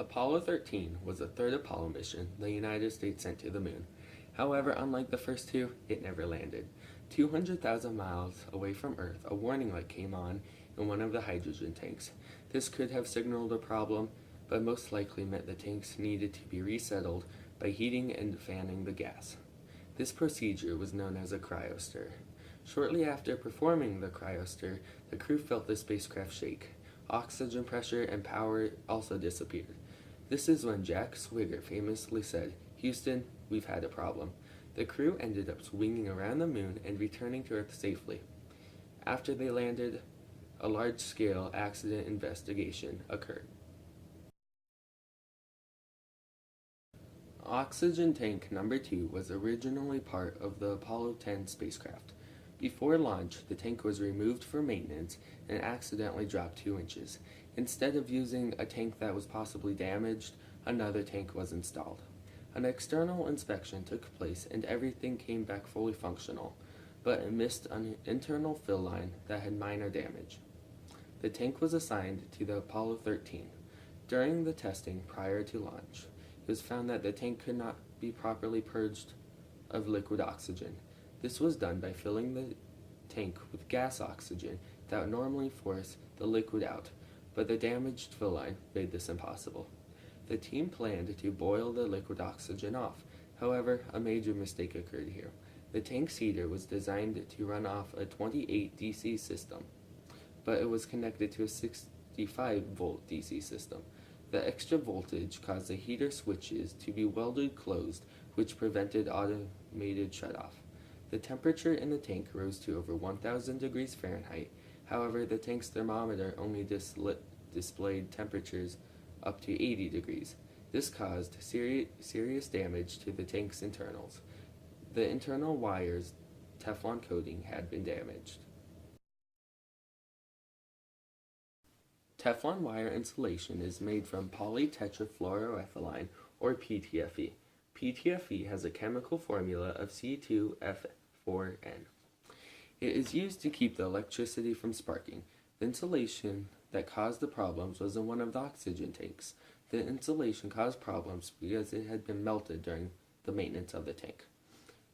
Apollo 13 was the third Apollo mission the United States sent to the moon. However, unlike the first two, it never landed. 200,000 miles away from Earth, a warning light came on in one of the hydrogen tanks. This could have signaled a problem, but most likely meant the tanks needed to be resettled by heating and fanning the gas. This procedure was known as a cryostir. Shortly after performing the cryostir, the crew felt the spacecraft shake. Oxygen pressure and power also disappeared. This is when Jack Swigert famously said, "Houston, we've had a problem." The crew ended up swinging around the moon and returning to Earth safely. After they landed, a large-scale accident investigation occurred. Oxygen tank number 2 was originally part of the Apollo 10 spacecraft. Before launch, the tank was removed for maintenance and accidentally dropped 2 inches. Instead of using a tank that was possibly damaged, another tank was installed. An external inspection took place and everything came back fully functional, but it missed an internal fill line that had minor damage. The tank was assigned to the Apollo 13. During the testing prior to launch, it was found that the tank could not be properly purged of liquid oxygen. This was done by filling the tank with gas oxygen that would normally force the liquid out, but the damaged fill line made this impossible. The team planned to boil the liquid oxygen off. However, a major mistake occurred here. The tank's heater was designed to run off a 28 DC system, but it was connected to a 65-volt DC system. The extra voltage caused the heater switches to be welded closed, which prevented automated shutoff. The temperature in the tank rose to over 1,000 degrees Fahrenheit. However, the tank's thermometer only displayed temperatures up to 80 degrees. This caused serious damage to the tank's internals. The internal wire's Teflon coating had been damaged. Teflon wire insulation is made from polytetrafluoroethylene, or PTFE. PTFE has a chemical formula of C2F4N. It is used to keep the electricity from sparking. The insulation that caused the problems was in one of the oxygen tanks. The insulation caused problems because it had been melted during the maintenance of the tank.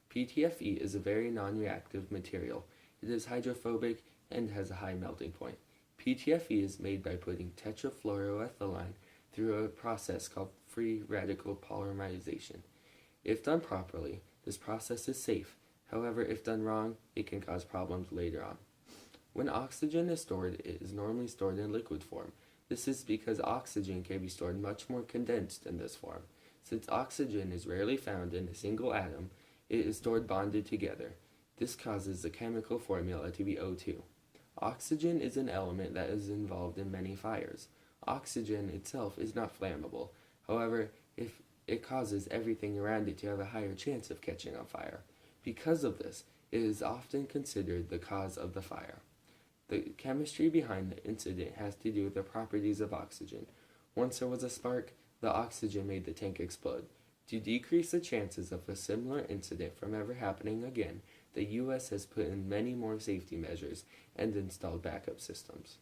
PTFE is a very non-reactive material. It is hydrophobic and has a high melting point. PTFE is made by putting tetrafluoroethylene through a process called free radical polymerization. If done properly, this process is safe. However, if done wrong, it can cause problems later on. When oxygen is stored, it is normally stored in liquid form. This is because oxygen can be stored much more condensed in this form. Since oxygen is rarely found in a single atom, it is stored bonded together. This causes the chemical formula to be O2. Oxygen is an element that is involved in many fires. Oxygen itself is not flammable. However, if it causes everything around it to have a higher chance of catching on fire. Because of this, it is often considered the cause of the fire. The chemistry behind the incident has to do with the properties of oxygen. Once there was a spark, the oxygen made the tank explode. To decrease the chances of a similar incident from ever happening again, the U.S. has put in many more safety measures and installed backup systems.